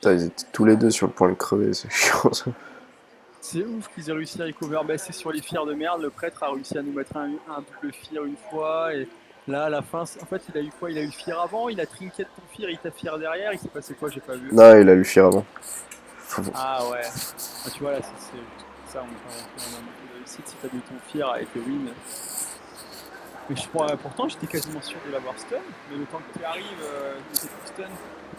Putain, ils étaient tous les deux sur le point de crever, c'est chiant ça. C'est ouf qu'ils aient réussi à recover. Bah, c'est sur les fiers de merde. Le prêtre a réussi à nous mettre un double fier une fois. Et là, à la fin, en fait, il a eu quoi? Il a eu le fier avant, il a trinqué de ton fier, il t'a fier derrière. Il s'est passé quoi? J'ai pas vu. Non, il a lu fier avant. Ah ouais. Ah, tu vois, là, c'est ça, on n'est pas rentré dans un niveau de réussite. Si t'as mis ton fier a été win. Mais pourtant, j'étais quasiment sûr de l'avoir stun. Mais le temps que tu arrives, il était plus stun.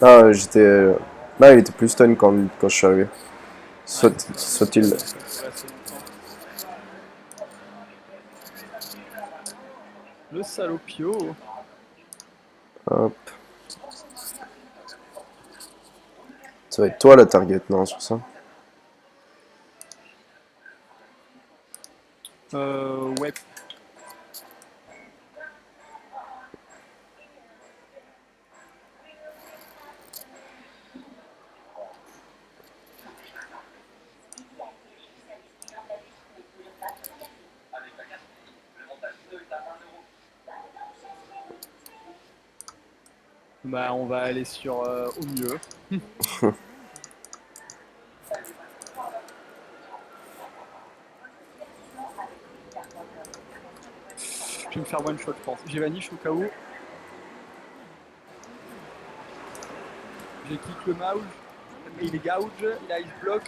Ah, j'étais. Là, il était plus stun quand je suis arrivé. Ouais, Soit, c'est ça. Donc, soit il. ça a duré assez longtemps. Le salopio. Hop. Ça va être toi la target, non, sur ça. Ouais. Bah, on va aller sur au mieux. Je vais me faire one shot, je pense. J'ai vanish au cas où. J'ai kick le mauge. Il est gouge. Il a ice block.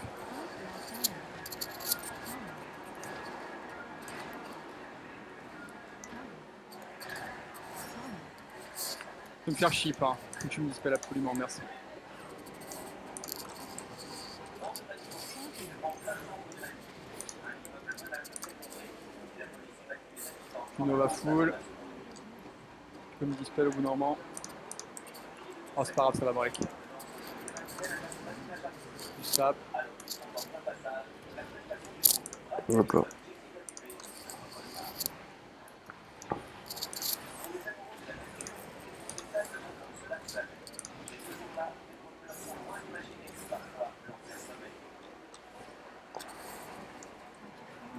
Je vais me faire chip, hein. Faut que tu me dispelles absolument, merci. Je Nova full. Tu peux me dispel au bout normand. Oh, c'est pas grave, ça va break. Du sap. Hop là.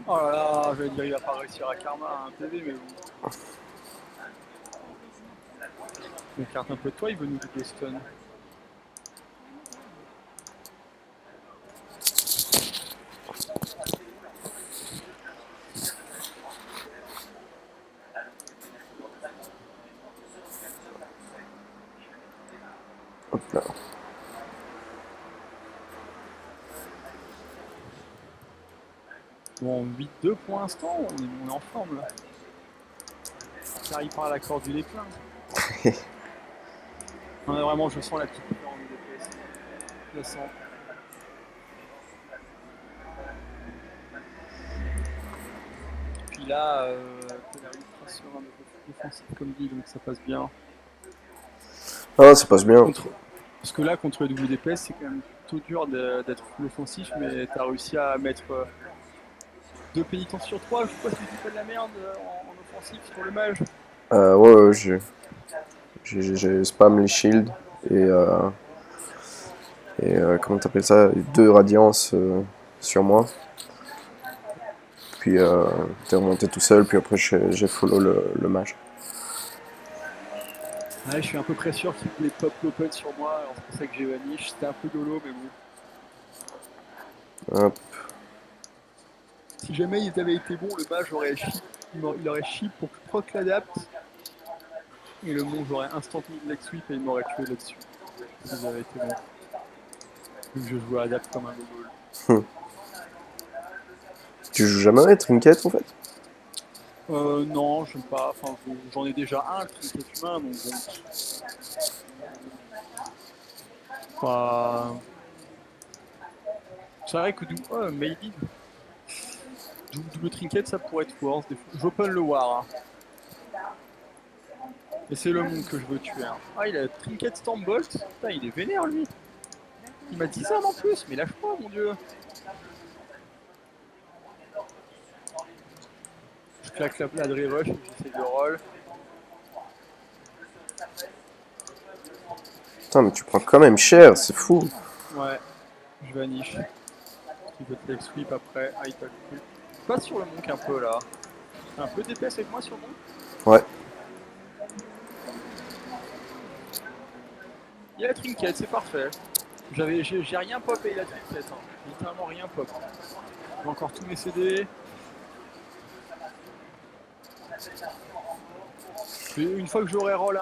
Oh là là, je vais dire, il va pas réussir à karma à un PV, mais bon. Il écarte un peu de toi, il veut nous double stun. Hop là. Bon, 8-2 pour l'instant, on est en forme là. Ça arrive par la corde du déclin. Non, mais vraiment, je sens la petite différence de DPS. Je la sens. Puis là, t'as l'air ultra serein de défensif comme dit, donc ça passe bien. Ah, ça passe bien. Contre... Parce que là, contre le WDPS, c'est quand même plutôt dur d'être full offensif, mais t'as réussi à mettre 2 pénitences sur 3. Je sais pas si tu fais pas de la merde en offensif sur le mage. Ouais, ouais, j'ai spam les shields et comment t'appelles ça, 2 radiances sur moi. Puis t'es remonté tout seul, puis après j'ai follow le mage. Ouais, je suis un peu près sûr qu'il voulait pop l'open sur moi, alors c'est pour ça que j'ai vanish. C'était un peu dolo, mais bon. Hop. Si jamais ils avaient été bons, le mage aurait chip, il aurait chip pour que je proc l'adapt. Et le monstre aurait instant leg sweep et il m'aurait tué là-dessus. S'ils avaient été bons. Vu que je jouais adapt comme un gogol. Tu joues jamais à Trinket en fait? Non, j'aime pas. Enfin, j'en ai déjà un, le trinket humain, donc bon. Pas. C'est vrai que oh, maybe double trinket, ça pourrait être worse. J'open le war. Hein. Et c'est le monde que je veux tuer. Hein. Ah, il a trinket Stormbolt. Putain, il est vénère lui. Il m'a 10 armes en plus, mais lâche-moi, mon dieu. Je claque la de rush, j'essaie de roll. Putain, mais tu prends quand même cher, c'est fou. Ouais, je vanish. Il veut te leg sweep après. Ah, il t'a coupé. Pas sur le monk un peu là. Un peu d'épaisse avec moi sur monk. Ouais. Il y a la trinket, c'est parfait. J'ai rien pop et il a trinket, hein. Littéralement rien pop. J'ai encore tous mes CD. Et une fois que j'aurai roll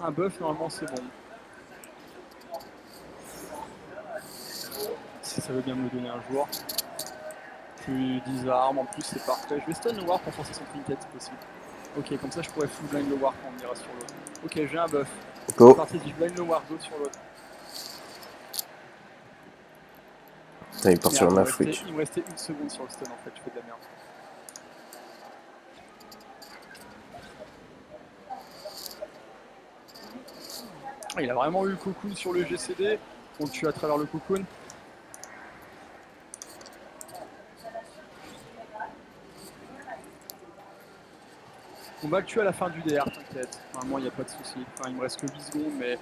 un buff, normalement c'est bon. Si ça veut bien me le donner un jour. Plus 10 armes, en plus c'est parfait. Je vais stun le war pour forcer son trinket si possible. Ok, comme ça je pourrais full blind le war quand on ira sur l'autre. Ok, j'ai un buff. Go. C'est parti, si je blind le war, go sur l'autre. Putain, il part sur un Afrique. Il me restait une seconde sur le stun en fait, je fais de la merde. Ah, il a vraiment eu le cocoon sur le GCD. On le tue à travers le cocoon. On va le tuer à la fin du DR, t'inquiète. Normalement, il n'y a pas de souci. Enfin, il me reste que 8 secondes, mais.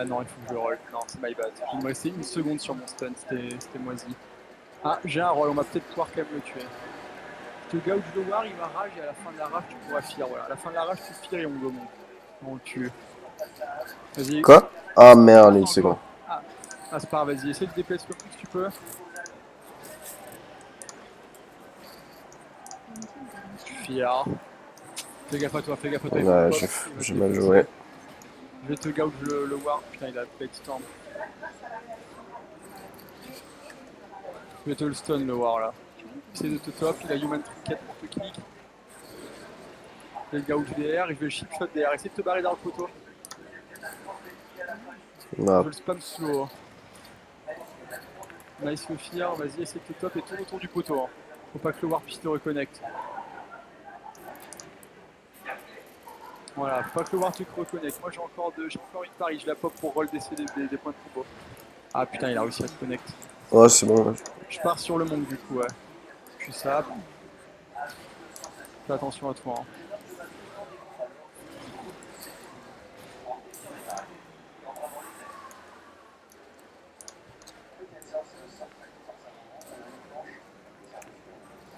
Non, il faut que je le roll. Non, c'est my bad. Il me restait une seconde sur mon stun, c'était moisi. Ah, j'ai un roll, on va peut-être pouvoir quand même le tuer. Je te gouge le war, il va rage, et à la fin de la rage, tu pourras fear. Voilà, à la fin de la rage, tu fear et on le monte. On le tue. Vas-y. Quoi? Ah merde, une seconde. Ah, c'est pas grave, vas-y, essaye de déplacer le plus que tu peux. Tu fear. Fais gaffe à toi, fais gaffe à toi. Ouais, j'ai mal joué. Je vais te gouge le war. Putain, il a Blade Storm. Je vais te le stun le war là. Essaye de te top, il a Human Trinket pour te click. Je vais le gouge DR et je vais le chip shot DR. Essaye de te barrer dans le poteau. Non. Je le spam slow. Nice le fear, vas-y, essaye de te top et tourne autour du poteau. Hein. Faut pas que le war puisse te reconnecte. Voilà, faut pas que le war te reconnecte. Moi j'ai encore une pari, je la pop pour roll des points de combo. Ah putain, il a réussi à se connect. Ouais, c'est bon. Je pars sur le monde du coup, ouais. Je suis sap. Fais attention à toi. Hein.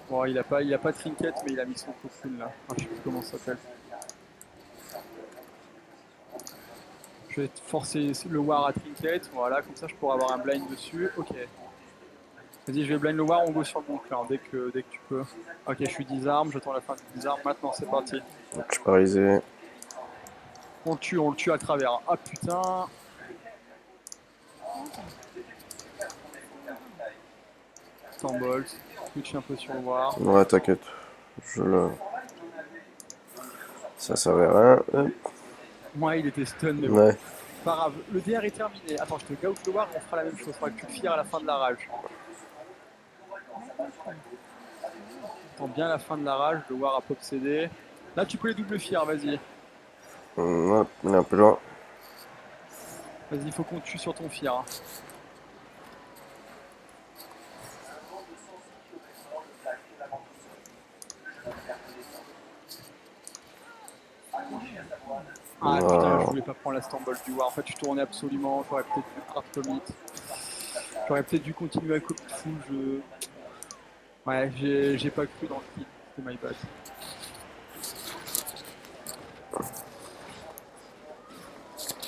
Bon, il a pas de trinket, mais il a mis son cocoon là. Ah, je sais plus comment ça s'appelle. Je vais forcer le war à trinket, voilà, comme ça je pourrai avoir un blind dessus. Ok. Vas-y, je vais blind le war, on go sur le bon clan dès que tu peux. Ok, je suis 10 armes, j'attends la fin de 10 armes. Maintenant, c'est parti. Donc, je suis paralysé. On le tue à travers. Ah putain. Stambolt. Switch un peu sur le war. Ouais, t'inquiète. Je le. Ça servait à rien. Moi, il était stun, mais bon. Ouais. Pas grave. Le DR est terminé. Attends, je te gouge le war et on fera la même chose. Faudra que tu le fires à la fin de la rage. Attends bien la fin de la rage. Le war a pop CD. Là, tu peux les double fire, vas-y. Ouais, il est un peu loin. Vas-y, il faut qu'on tue sur ton fire. Ah putain, je voulais pas prendre la Stambolt du war. En fait, je tournais absolument. J'aurais peut-être dû hard commit. J'aurais peut-être dû continuer à commit full. Ouais, j'ai pas cru dans le kill. C'était my bad.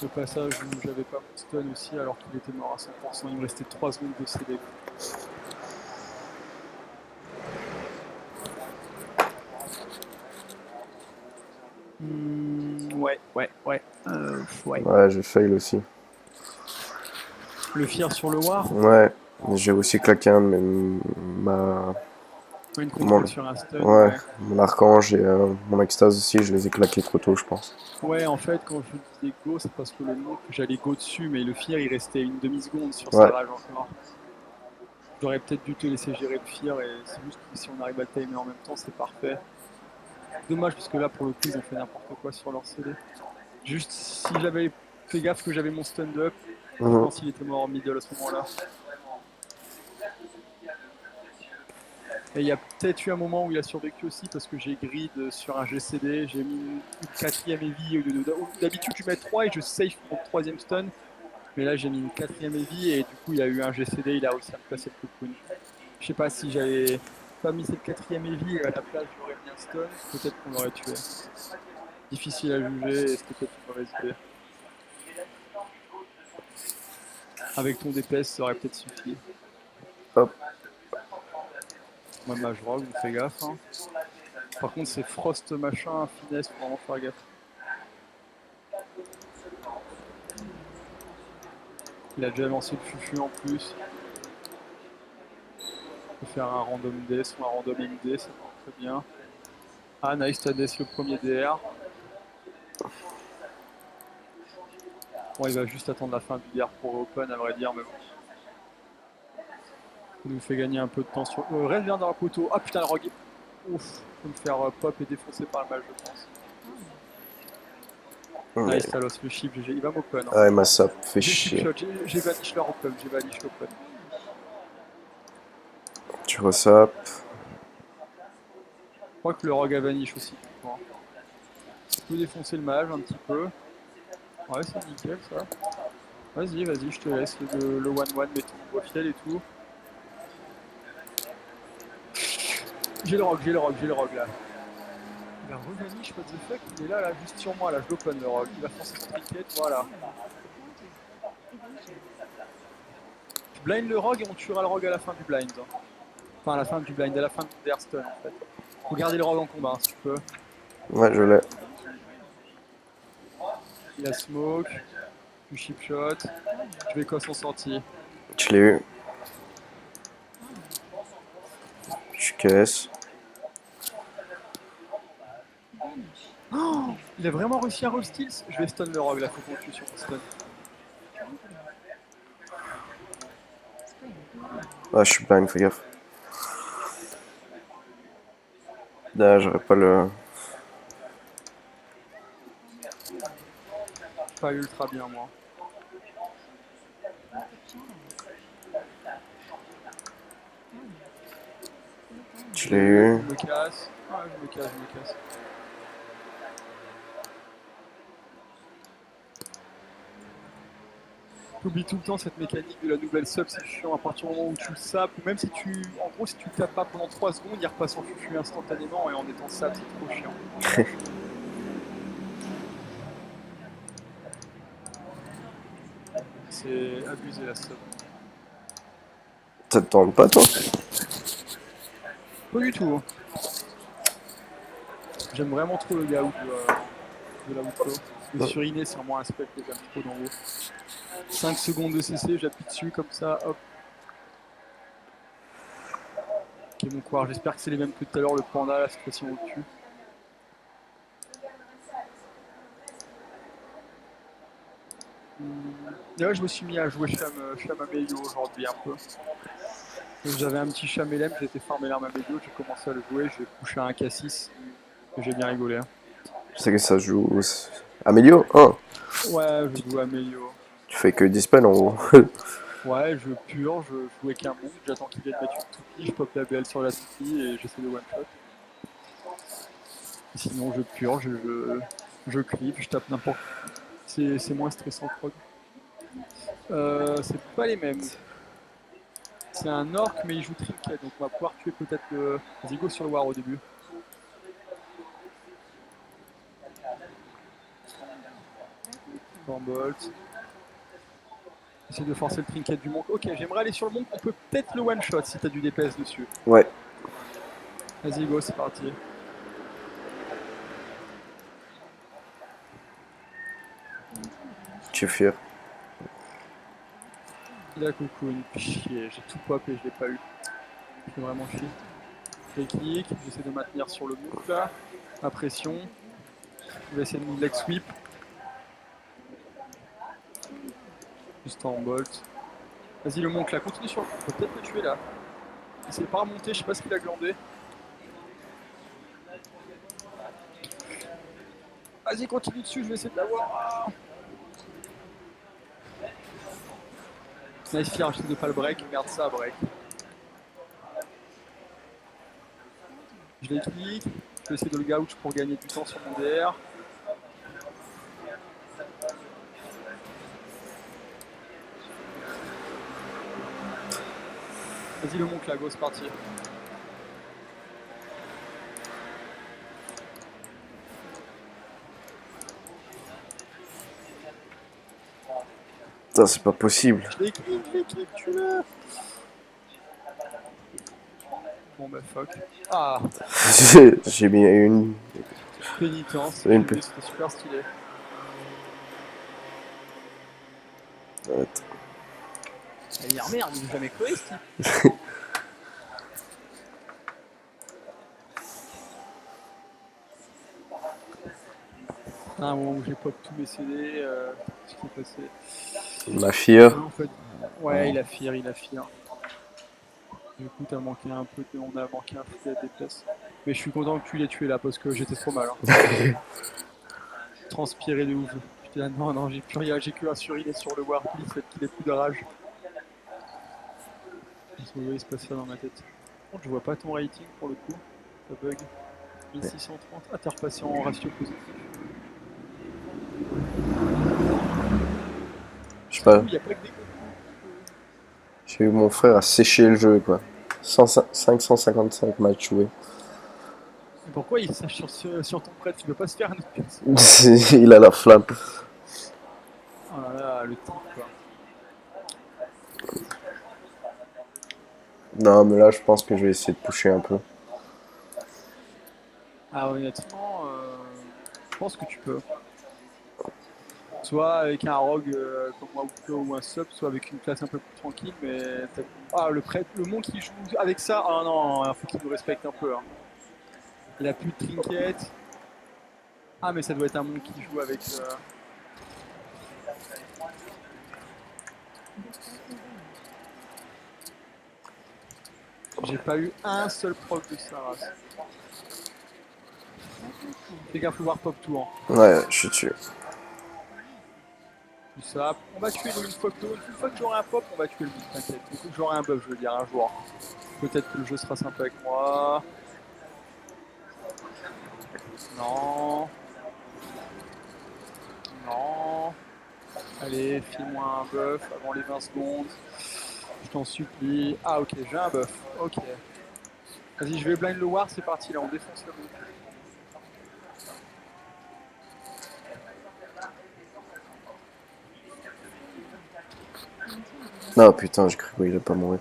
Le passage où j'avais pas mon stun aussi alors qu'il était mort à 100%. Il me restait 3 secondes de CD. Ouais. Ouais, j'ai fail aussi. Le fear sur le war. Ouais, mais j'ai aussi claqué un de Une contrôle sur un stun. Ouais, mon archange et mon extase aussi, je les ai claqués trop tôt, je pense. Ouais, en fait, quand je disais go, c'est parce que le mot que j'allais go dessus, mais le fear il restait une demi-seconde sur sa rage encore. J'aurais peut-être dû te laisser gérer le fear et c'est juste que si on arrive à le timer en même temps, c'est parfait. Dommage parce que là, pour le coup, ils ont fait n'importe quoi sur leur CD. Juste si j'avais fait gaffe que j'avais mon stun up, je pense qu'il était mort en middle à ce moment-là. Et il y a peut-être eu un moment où il a survécu aussi parce que j'ai grid sur un GCD, j'ai mis une 4ème heavy. D'habitude tu mets 3 et je safe mon 3ème stun, mais là j'ai mis une 4ème heavy et du coup il a eu un GCD, il a réussi à me placer le cocoon. Je sais pas si j'avais pas mis cette 4ème heavy et à la place j'aurais mis un stun, peut-être qu'on l'aurait tué. Difficile à juger et c'était peut-être une mauvaise idée. Avec ton DPS, ça aurait peut-être suffi. Hop. Moi, mage rogue, on fait gaffe. Hein. Par contre, c'est frost machin, finesse, faut vraiment faire gaffe. Il a déjà lancé le fufu en plus. On peut faire un random death ou un random MD, ça marche très bien. Ah, nice, t'as death le premier DR. Bon, il va juste attendre la fin du DR pour open, à vrai dire, mais bon. Il nous fait gagner un peu de temps sur. Reste bien dans le poteau. Ah putain, le rogue. Ouf, faut me faire pop et défoncer par le match, je pense. Mais... Nice, Talos, le chip, GG. Il va m'open. Hein. Ah, ma sap, fait J'ai chip chier. shot, j'ai vanish leur open, j'ai vanish l'open. Tu resap. Je crois que le rogue a vanish aussi, du coup. Hein. Tu peux défoncer le mage un petit peu. Ouais, c'est nickel ça. Vas-y, vas-y, je te laisse le 1-1, mets ton beau fiel et tout. J'ai le rogue, j'ai le rogue, j'ai le rogue là. Il a revanish, what the fuck, il est là, juste sur moi, là, je l'open le rogue. Il va foncer son trinket, voilà. Tu blind le rogue et on tuera le rogue à la fin du blind. Hein. Enfin, à la fin du blind, à la fin de Hearthstone en fait. Faut garder le rogue en combat hein, si tu peux. Ouais, je l'ai. Il a smoke, du chip shot. Je vais quoi son sortie. Je l'ai eu. Je caisse. Oh, il a vraiment réussi à roll steals. Je vais stun le rogue là, faut qu'on le tue sur mon stun. Ah, je suis blind, fais gaffe. Là, j'aurais pas le... Pas ultra bien moi. Je l'ai eu. Je me casse. Ah, je me casse, je me casse. T'oublies tout le temps cette mécanique de la nouvelle sub, c'est chiant à partir du moment où tu le sapes, ou même si tu. En gros, si tu le tapes pas pendant 3 secondes, il repasse en fufu instantanément et en étant sap, c'est trop chiant. C'est abusé la sub. Ça te tente pas, toi? Pas du tout. Hein. J'aime vraiment trop le Yahoo de la Outlaw. Le sur Iné, c'est vraiment un spec que j'aime trop d'en haut. 5 secondes de CC, j'appuie dessus comme ça, hop. Ok, bon courage, j'espère que c'est les mêmes que tout à l'heure, le panda, là, cette fois-ci on le tue. Et ouais, je me suis mis à jouer Cham Amelio aujourd'hui un peu. J'avais un petit Chamelem, j'ai été farmer l'arme Amelio, j'ai commencé à le jouer, j'ai poussé à un K6 et j'ai bien rigolé. Hein. Je sais que ça se joue... Amélio? Oh. Ouais, je joue Amelio. Tu fais que dispel en gros. Ouais, je purge, je joue avec un monk, j'attends qu'il vienne mettre une toupie, je pop la BL sur la toupie et j'essaie de one-shot. Sinon je purge, je clip, je tape n'importe quoi. C'est moins stressant que Rogue. C'est pas les mêmes. C'est un orc mais il joue trinket, donc on va pouvoir tuer peut-être le Zigo sur le war au début. Bolt. Essaye de forcer le trinket du monk. Ok, j'aimerais aller sur le monk, on peut peut-être le one shot si t'as du DPS dessus. Ouais. Vas-y go, c'est parti. Tu es fier. Il a cocoon, chier, j'ai tout pop et je l'ai pas eu. Je fais vraiment chier. Click, j'essaie de maintenir sur le monk là. La pression. Je vais essayer de move leg sweep. Juste en bolt. Vas-y le monk là, continue sur le monk, on peut peut-être le tuer là. Essaye de pas remonter, je sais pas ce qu'il a glandé. Vas-y continue dessus, je vais essayer de l'avoir. Nice fear, j'essaie de pas le break, merde ça break. Je l'ai click, je vais essayer de le gouch pour gagner du temps sur mon DR. Vas-y le monk là, go c'est parti. Putain, c'est pas possible. Je l'ai clip, tu l'as. Bon bah fuck. Ah, J'ai mis pénitence, une j'ai vu, c'était super stylé. Elle dit, ah merde, il veut jamais crever ce type. À un moment où j'ai pop tous mes CD, ce qui est passé. ma fille. En fait, ouais, il a fire. Du coup, t'as manqué un peu, on a manqué un peu des places. Mais je suis content que tu l'aies tué là parce que j'étais trop mal. Hein. Transpiré de ouf. J'étais là, non, j'ai plus rien, j'ai que un suriner sur le Warpy, fait qu'il ait plus de rage. Il se passe ça dans ma tête. Par contre, je vois pas ton rating pour le coup. Ça bug. 1630. Ah, t'es repassé en ratio positif. Je sais C'est pas. fou, y a pas que des concours. J'ai eu mon frère à sécher le jeu, quoi. 555 matchs joués. Et pourquoi il sache sur ton prêt? Tu peux pas se faire un autre perso. Il a la flamme. Oh là là, le type quoi. Non, mais là, je pense que je vais essayer de pusher un peu. Ah, honnêtement, je pense que tu peux. Soit avec un rogue comme Wauto ou un sub, soit avec une classe un peu plus tranquille, mais ah, le mon qui joue avec ça, ah non, il faut qu'il nous respecte un peu. Hein. Il a plus de trinket. Ah, mais ça doit être un mon qui joue avec. J'ai pas eu un seul proc de sa race. Fais gaffe, faut voir pop tout. Hein. Ouais, je suis dessus. Tout ça. On va tuer une fois que j'aurai un pop, on va tuer le mid, t'inquiète. Une fois que j'aurai un buff, je veux dire, un jour. Peut-être que le jeu sera sympa avec moi. Non. Non. Allez, file-moi un buff avant les 20 secondes. Je t'en supplie. Ah, ok, j'ai un buff. Ok. Vas-y, je vais blind le war, c'est parti, là, on défonce le move. Non, putain, j'ai cru qu'il allait pas mourir.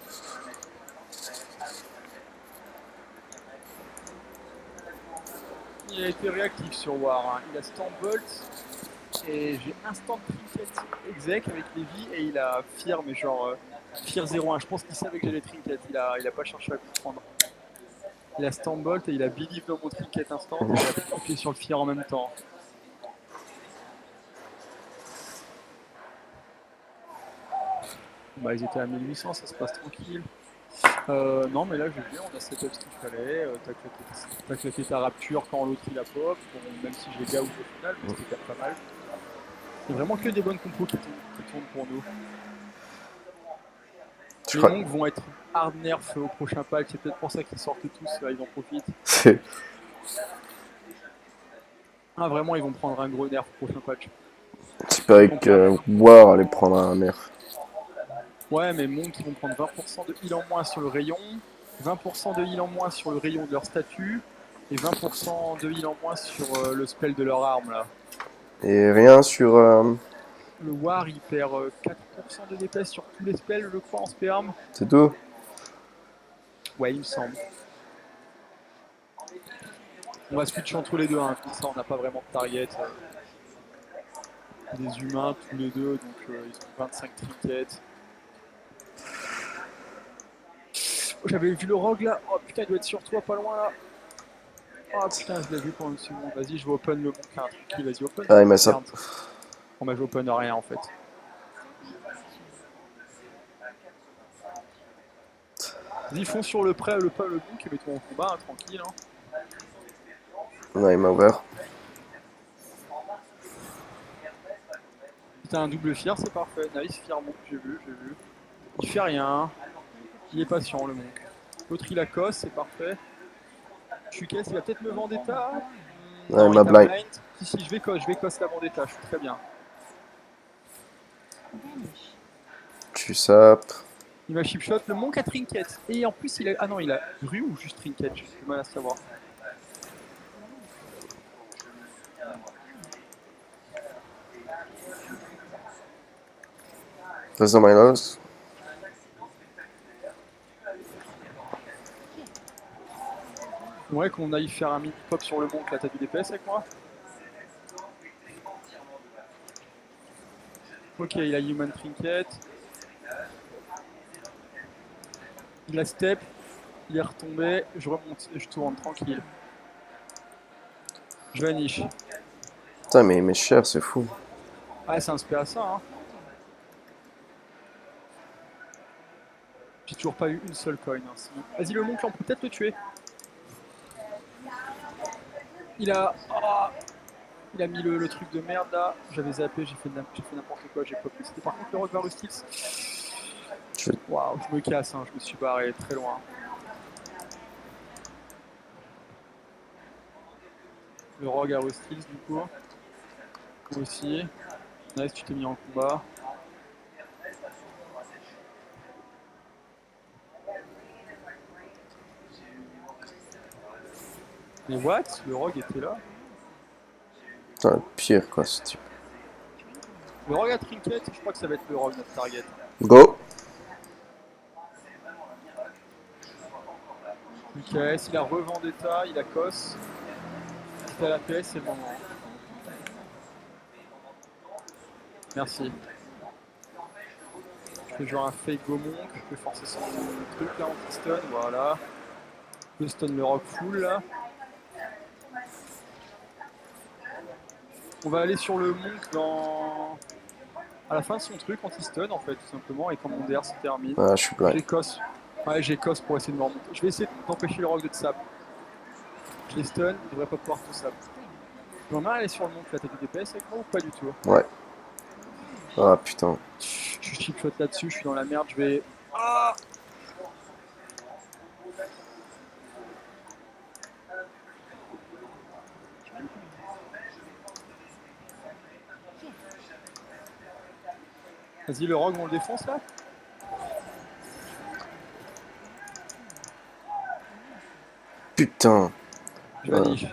Il a été réactif sur war. Hein. Il a Stambolt et j'ai instant trinket exec avec Levi et il a Fear, mais genre Fear 0-1. Je pense qu'il savait que j'allais trinket. Il a pas cherché à comprendre. Il a Stambolt et il a Believe dans mon trinket instant et il a appuyé sur le Fear en même temps. Bah, ils étaient à 1800, ça se passe tranquille. Non, mais là, GG, on a setup ce qu'il fallait. T'as claqué ta rapture quand l'autre il a pop. Bon, même si je l'ai gouge au final, mais c'était quand même pas mal. Il y a vraiment que des bonnes compos qui tournent pour nous. Je Les crois. monks vont être hard nerf au prochain patch. C'est peut-être pour ça qu'ils sortent tous, ils en profitent. Ah, vraiment, ils vont prendre un gros nerf au prochain patch. J'espérais que War allait prendre un nerf. Ouais, mais monks, ils vont prendre 20% de heal en moins sur le rayon, 20% de heal en moins sur le rayon de leur statut, et 20% de heal en moins sur le spell de leur arme là. Et rien sur. Le War il perd 4% de DPS sur tous les spells, je crois, en sperme. C'est tout. Ouais, il me semble. On va switcher entre les deux, hein. Comme ça on n'a pas vraiment de target. Des humains tous les deux, donc ils ont 25 trinkets. Oh, j'avais vu le rogue là. Oh putain, il doit être sur toi, pas loin là. Oh putain, je l'ai vu pendant une seconde. Vas-y, je vais open le bon card. Vas-y, open. Ah, il m'a ça. Merde. On m'a joué open rien en fait. Vas-y, fonce sur le prêt, le bon et mets-toi en combat, hein, tranquille. Hein. Non, il m'a ouvert. Si t'as un double fear, c'est parfait. Nice, fear monk, j'ai vu. Il fait rien. Il est patient, le monk. L'autre, il a cosse, c'est parfait. Chukes, il va peut-être me vendetta. Non, il Non, m'a il t'a blind. blind. Si, je vais cosse la vendetta, je suis très bien. Tu sapes. Il m'a chipshot, le monk a trinket. Et en plus, il a. Ah non, il a rue ou juste trinket, j'ai du mal à savoir. Reste dans my nose. Ouais, qu'on aille faire un mini-pop sur le monk, là, t'as du DPS avec moi? Ok, il a Human Trinket. Il a step. Il est retombé. Je remonte et je tourne tranquille. Je vanish. Putain, mais il met cher, c'est fou. Ah, c'est inspiré à ça, hein. J'ai toujours pas eu une seule coin. Hein, vas-y, le monk, là, on peut peut-être le tuer. Il a. Ah, il a mis le truc de merde là. J'avais zappé, j'ai fait n'importe quoi, j'ai pop. C'était par contre le rock Varustix. Waouh, je me casse, hein, je me suis barré très loin. Le rogue à Rustils du coup. Moi aussi. Nice, tu t'es mis en combat. Mais what? Le rogue était là? Putain, le pire quoi, ce type. Le rogue à Trinket, je crois que ça va être le rogue notre target. Go! Ok, s'il a revendetta, il a cos. Si t'as la PS, c'est le moment. Merci. Je fais genre un fake Gomon, je peux forcer son truc là, anti-stun, voilà. Je stun le rock full là. On va aller sur le monk à la fin de son truc anti-stun en fait, tout simplement, et quand mon DR se termine. Ah, je suis blind. J'ai cos. Ouais, j'ai cos pour essayer de me remonter. Je vais essayer d'empêcher le rock de sap. Je les stun, il devrait pas pouvoir tout sap. Tu vas mal aller sur le monk là, t'as du DPS avec moi ou pas du tout? Ouais. Ah putain. Je suis chip shot là-dessus, je suis dans la merde, je vais. Ah, vas-y, le rogue, on le défonce là? Putain. Je vanish.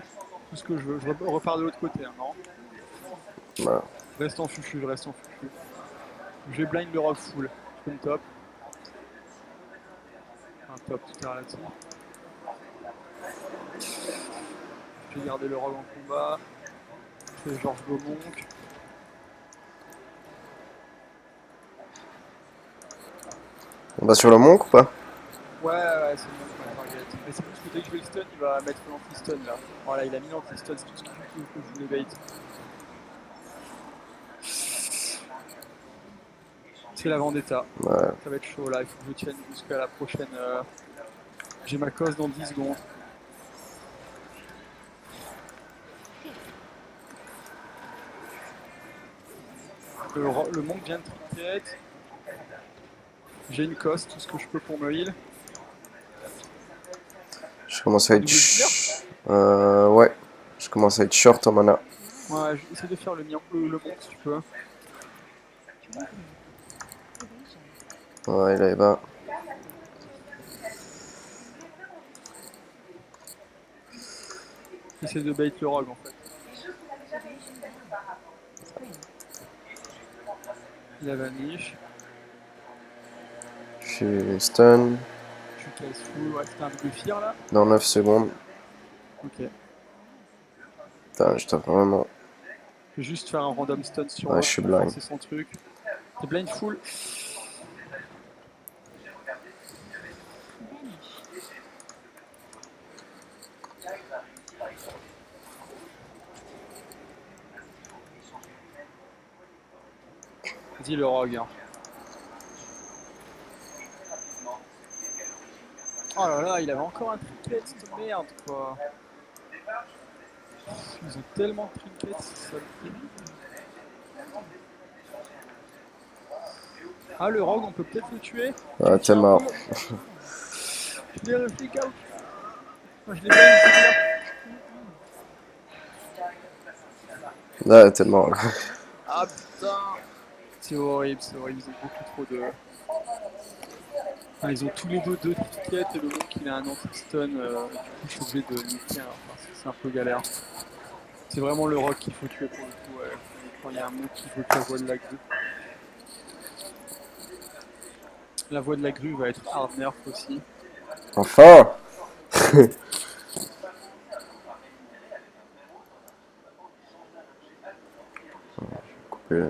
Tout ce que je veux. Je repars de l'autre côté, hein, non? Voilà. Reste en fufu, je reste en fufu. Je vais blind le rogue full. Je peux me top. Un top tout à là-dessus. Je vais garder le rogue en combat. Je fais Georges Beaumonk. On va sur le monk ou pas? Ouais, c'est bon, ma target. Mais c'est plus que dès que je vais le stun, il va mettre l'anti-stun là. Voilà, il a mis l'anti-stun, c'est tout ce qu'il faut que je voulais bait. C'est la vendetta. Ouais. Ça va être chaud là, il faut que je tienne jusqu'à la prochaine. J'ai ma cause dans 10 secondes. Le monk vient de trinket. J'ai une coste, tout ce que je peux pour me heal. Je commence à être. Double clear. Ouais. Je commence à être short en mana. Ouais, essaie de faire le monk si tu peux. Ouais, là il va. Essaie de bait le rogue en fait. Il a vanish. Je suis stun. Je suis casse full. Ouais, c'était un double fear là. Dans 9 secondes. Ok. Putain, je dois vraiment. Je vais juste faire un random stun sur Ouais, l'autre je suis pour blind. forcer son truc. T'es blind full. Vas-y le rogue. Hein. Oh là là, il avait encore un trinket, cette merde quoi. Ils ont tellement de trinkets, c'est ça le pire. Ah, le rogue, on peut peut-être le tuer. Ah, t'es mort. Je l'ai réfléchi out. Moi, je l'ai bien, Là, t'es mort. Là. Ah putain. C'est horrible, ils ont beaucoup trop de. Enfin, ils ont tous les deux trinkets et le monk il a un anti-stun. Du coup, je suis obligé de niquer. Enfin, c'est un peu galère. C'est vraiment le rogue qu'il faut tuer pour le coup. Ouais. Quand il y a un monk qui veut que la voie de lag 2. La voix de la grue va être hard nerf aussi. Enfin! Couper là.